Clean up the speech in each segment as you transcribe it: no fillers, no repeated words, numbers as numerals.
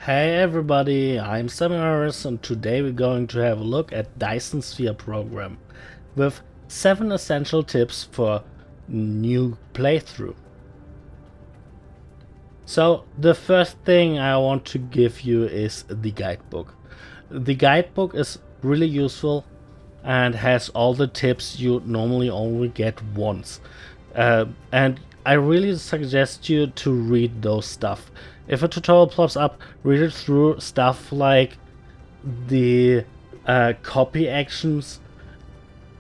Hey everybody, I'm Samaris and today we're going to have a look at Dyson Sphere Program with 7 essential tips for new playthrough. So the first thing I want to give you is the guidebook. The guidebook is really useful and has all the tips you normally only get once. And I really suggest you to read those stuff. If a tutorial pops up, read it through. Stuff like the copy actions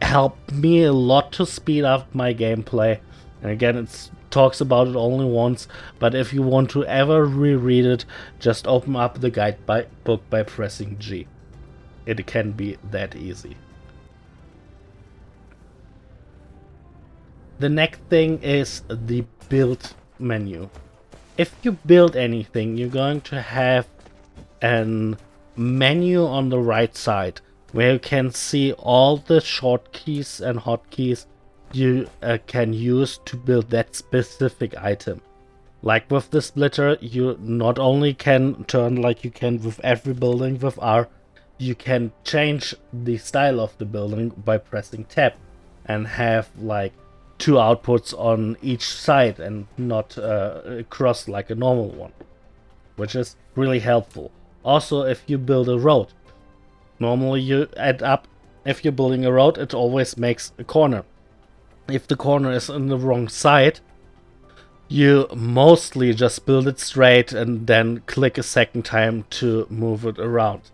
help me a lot to speed up my gameplay. And again, it talks about it only once, but if you want to ever reread it, just open up the guidebook by pressing G. It can be that easy. The next thing is the build menu. If you build anything, you're going to have a menu on the right side where you can see all the shortkeys and hotkeys you can use to build that specific item. Like with the splitter, you not only can turn like you can with every building with R, you can change the style of the building by pressing tab and have like 2 outputs on each side and not across like a normal one, which is really helpful. Also, if you build a road, normally you add up, if you're building a road, it always makes a corner. If the corner is on the wrong side, you mostly just build it straight and then click a second time to move it around.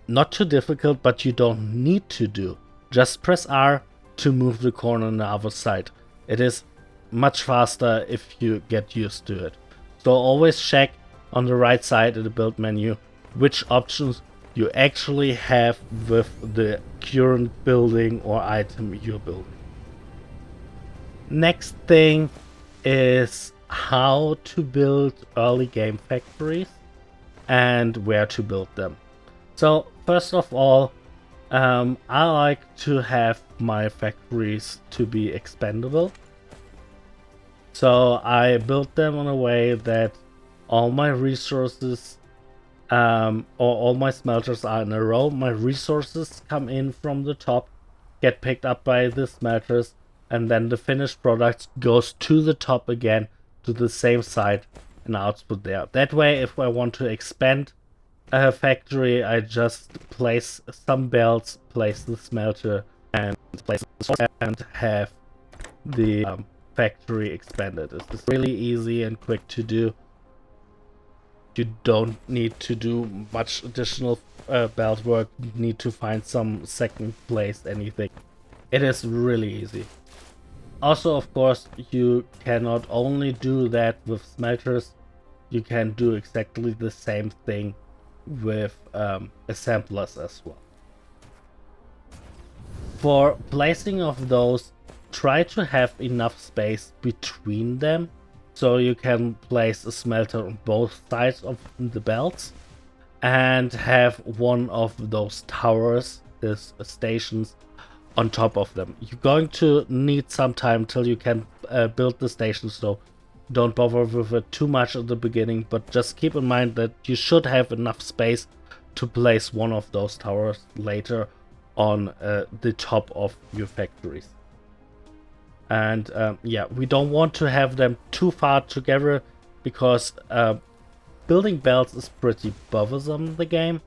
Not too difficult, but you don't need to do. Just press R to move the corner on the other side. It is much faster if you get used to it. So always check on the right side of the build menu which options you actually have with the current building or item you're building. Next thing is how to build early game factories and where to build them. So first of all, I like to have my factories to be expandable. So I built them in a way that all my resources or all my smelters are in a row. My resources come in from the top, get picked up by the smelters, and then the finished product goes to the top again to the same side and output there. That way, if I want to expand a factory, I just place some belts, place the smelter, and place the source and have the factory expanded. It's really easy and quick to do. You don't need to do much additional belt work, you need to find some second place anything. It is really easy. Also, of course, you cannot only do that with smelters, you can do exactly the same thing with assemblers as well. For placing of those, try to have enough space between them so you can place a smelter on both sides of the belts and have one of those towers, these stations, on top of them. You're going to need some time till you can build the station, so don't bother with it too much at the beginning, but just keep in mind that you should have enough space to place one of those towers later on the top of your factories. And yeah, we don't want to have them too far together because building belts is pretty bothersome in the game.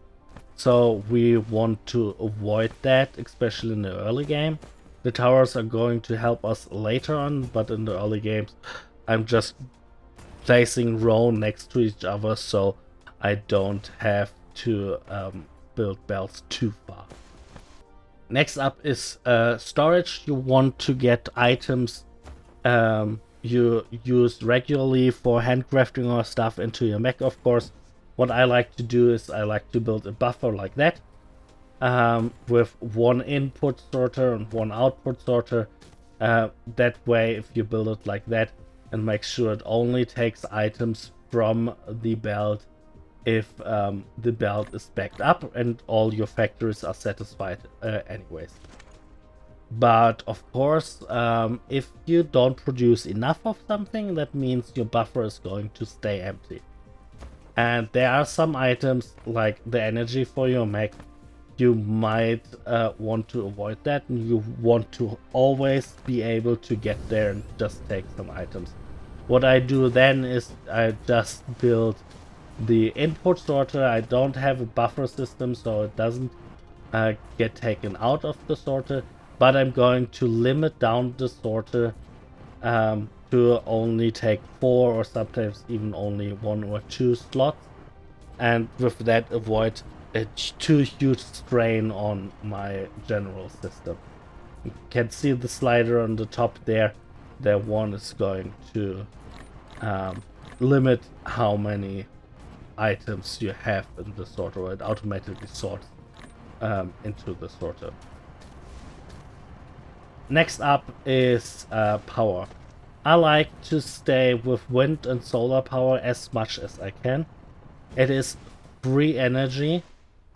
So we want to avoid that, especially in the early game. The towers are going to help us later on, but in the early games, I'm just placing row next to each other so I don't have to build belts too far. Next up is storage. You want to get items you use regularly for handcrafting or stuff into your mech, of course. What I like to do is I like to build a buffer like that with one input sorter and one output sorter. That way, if you build it like that and make sure it only takes items from the belt if the belt is backed up and all your factories are satisfied anyways. But of course, if you don't produce enough of something, that means your buffer is going to stay empty. And there are some items like the energy for your mech, you might want to avoid that, and you want to always be able to get there and just take some items. What I do then is I just build the input sorter. I don't have a buffer system, so it doesn't get taken out of the sorter, but I'm going to limit down the sorter to only take 4 or sometimes even only 1 or 2 slots, and with that avoid a too huge strain on my general system. You can see the slider on the top there. That one is going to limit how many items you have in the sorter. It automatically sorts into the sorter. Next up is power. I like to stay with wind and solar power as much as I can. It is free energy,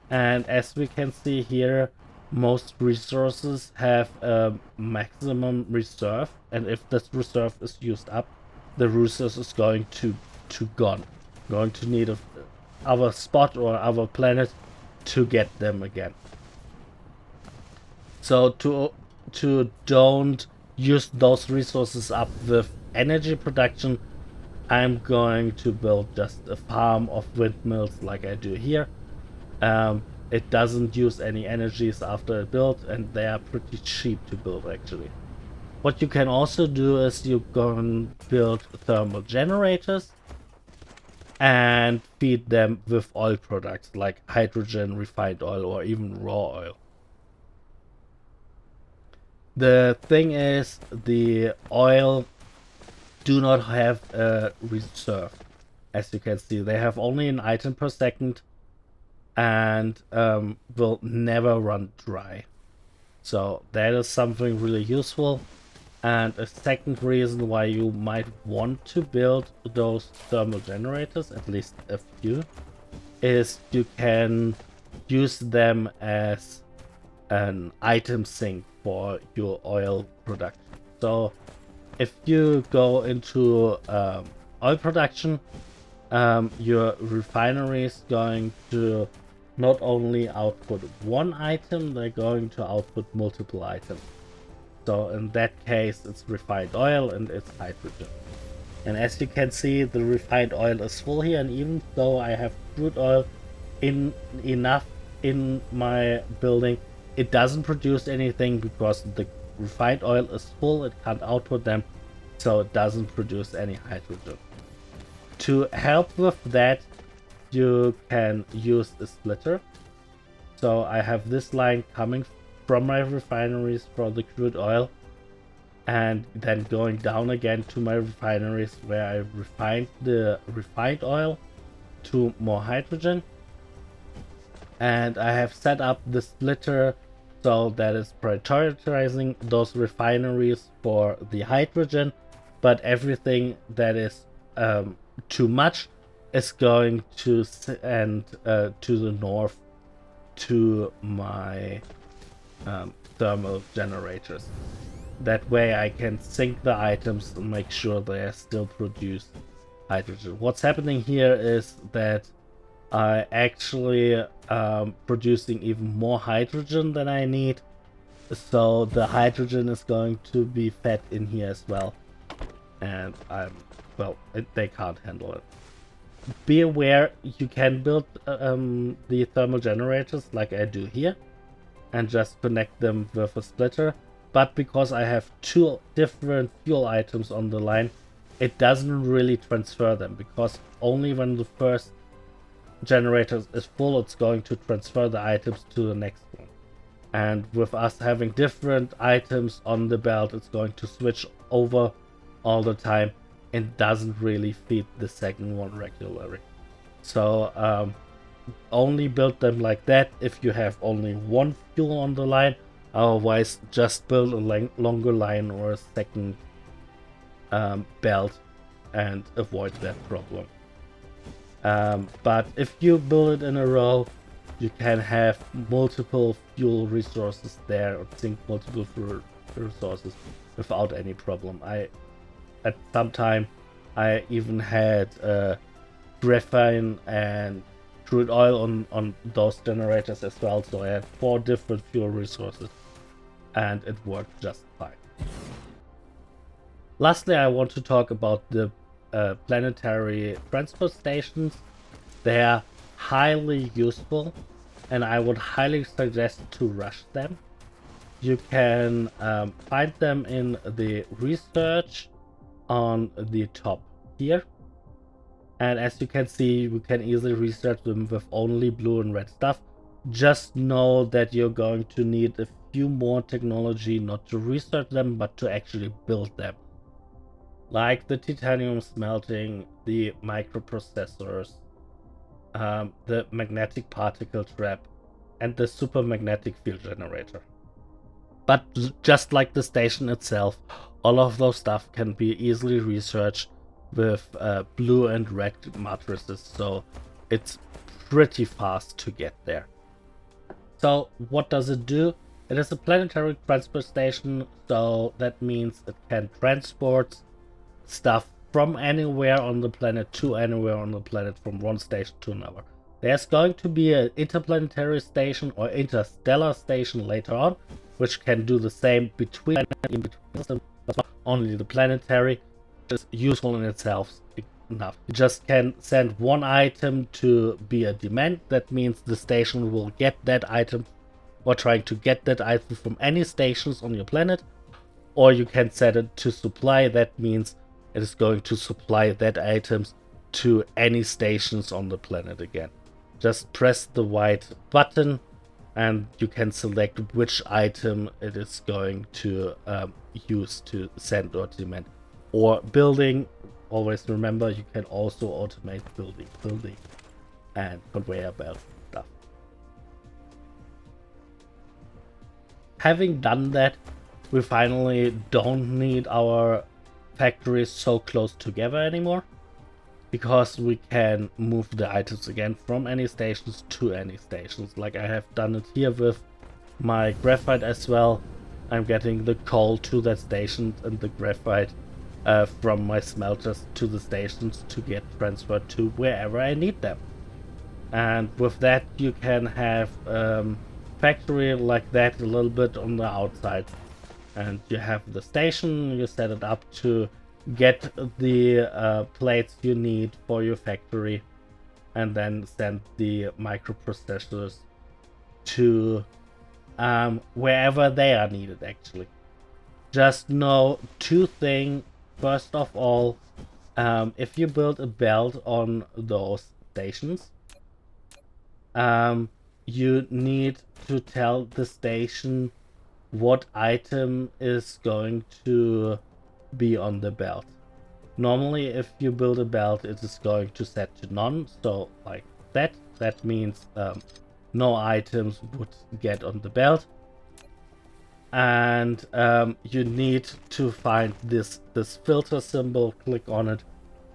and as we can see here, most resources have a maximum reserve, and if this reserve is used up, the resource is going to gone. Going to need our spot or our planet to get them again. So to don't use those resources up with energy production, I'm going to build just a farm of windmills like I do here. It doesn't use any energies after it built, and they are pretty cheap to build actually. What you can also do is you can build thermal generators and feed them with oil products like hydrogen, refined oil, or even raw oil. The thing is, the oil do not have a reserve. As you can see, they have only an item per second and will never run dry. So that is something really useful. And a second reason why you might want to build those thermal generators, at least a few, is you can use them as an item sink for your oil production. So if you go into oil production, your refinery is going to not only output one item, they're going to output multiple items. So in that case, it's refined oil and it's hydrogen. And as you can see, the refined oil is full here, and even though I have crude oil enough in my building, it doesn't produce anything because the refined oil is full, it can't output them, so it doesn't produce any hydrogen. To help with that, you can use a splitter. So I have this line coming from my refineries for the crude oil, and then going down again to my refineries where I refined the refined oil to more hydrogen. And I have set up the splitter so that it's prioritizing those refineries for the hydrogen, but everything that is too much is going to send to the north to my thermal generators. That way I can sync the items and make sure they still produce hydrogen. What's happening here is that I actually producing even more hydrogen than I need, so the hydrogen is going to be fed in here as well, and they can't handle it. Be aware, you can build the thermal generators like I do here and just connect them with a splitter, but because I have 2 different fuel items on the line, it doesn't really transfer them, because only when the first generator is full, it's going to transfer the items to the next one. And with us having different items on the belt, it's going to switch over all the time and doesn't really feed the second one regularly. So only build them like that if you have only one fuel on the line. Otherwise, just build a longer line or a second belt and avoid that problem. But if you build it in a row, you can have multiple fuel resources there, or sync multiple fuel resources without any problem. At some time I even had graphene and crude oil on those generators as well. So I had 4 different fuel resources and it worked just fine. Lastly, I want to talk about the planetary transport stations. They are highly useful and I would highly suggest to rush them. You can find them in the research on the top here. And as you can see, we can easily research them with only blue and red stuff. Just know that you're going to need a few more technology, not to research them, but to actually build them. Like the titanium smelting, the microprocessors, the magnetic particle trap, and the super magnetic field generator. But just like the station itself, all of those stuff can be easily researched with blue and red matrices, so it's pretty fast to get there. So what does it do? It is a planetary transport station, so that means it can transport stuff from anywhere on the planet to anywhere on the planet, from one station to another. There's going to be an interplanetary station or interstellar station later on, which can do the same between systems, but only the planetary is useful in itself enough. You just can send one item to be a demand. That means the station will get that item or trying to get that item from any stations on your planet, or you can set it to supply. That means it is going to supply that items to any stations on the planet again. Just press the white button and you can select which item it is going to use to send or demand. Or building, always remember you can also automate building and conveyor belt stuff. Having done that, we finally don't need our factories so close together anymore, because we can move the items again from any stations to any stations. Like I have done it here with my graphite as well. I'm getting the coal to that station and the graphite from my smelters to the stations to get transferred to wherever I need them. And with that you can have factory like that a little bit on the outside. And you have the station, you set it up to get the plates you need for your factory, and then send the microprocessors to wherever they are needed actually. Just know 2 things. First of all, if you build a belt on those stations, you need to tell the station what item is going to be on the belt. Normally if you build a belt it is going to set to none, so like that means no items would get on the belt. And you need to find this filter symbol, click on it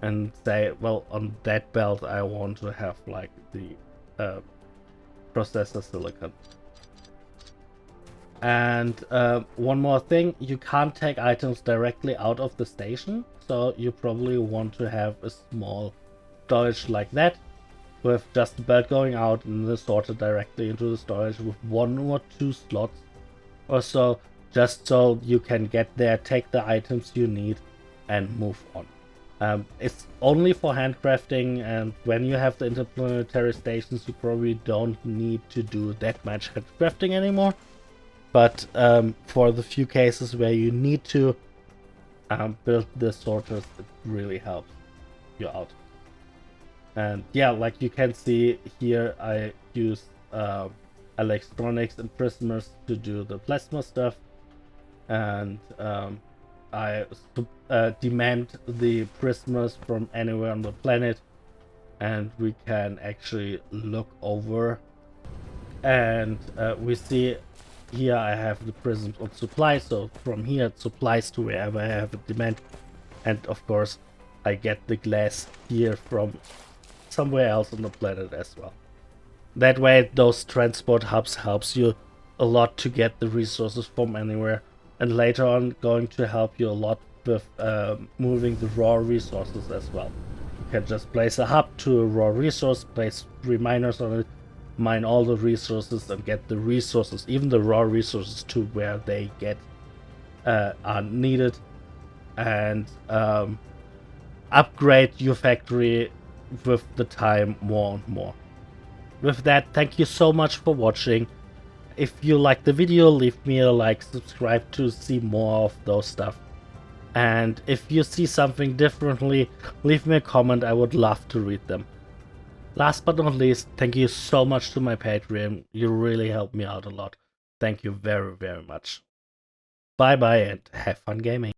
and say, well, on that belt I want to have like the processor silicon. And one more thing, you can't take items directly out of the station, so you probably want to have a small storage like that, with just the belt going out and then sorted directly into the storage with 1 or 2 slots or so, just so you can get there, take the items you need and move on. It's only for handcrafting, and when you have the interplanetary stations you probably don't need to do that much handcrafting anymore. But for the few cases where you need to build the sorters, it really helps you out. And yeah, like you can see here, I use electronics and prismers to do the plasma stuff. And I demand the prismers from anywhere on the planet. And we can actually look over. And we see here I have the prisms on supply, so from here it supplies to wherever I have a demand. And of course I get the glass here from somewhere else on the planet as well. That way those transport hubs helps you a lot to get the resources from anywhere, and later on going to help you a lot with moving the raw resources as well. can just place a hub to a raw resource, place 3 miners on it, mine all the resources and get the resources, even the raw resources, to where they are needed, and upgrade your factory with the time more and more. With that, thank you so much for watching. If you liked the video, leave me a like, subscribe to see more of those stuff. And if you see something differently, leave me a comment, I would love to read them. Last but not least, thank you so much to my Patreon, you really help me out a lot. Thank you very, very much. Bye bye and have fun gaming.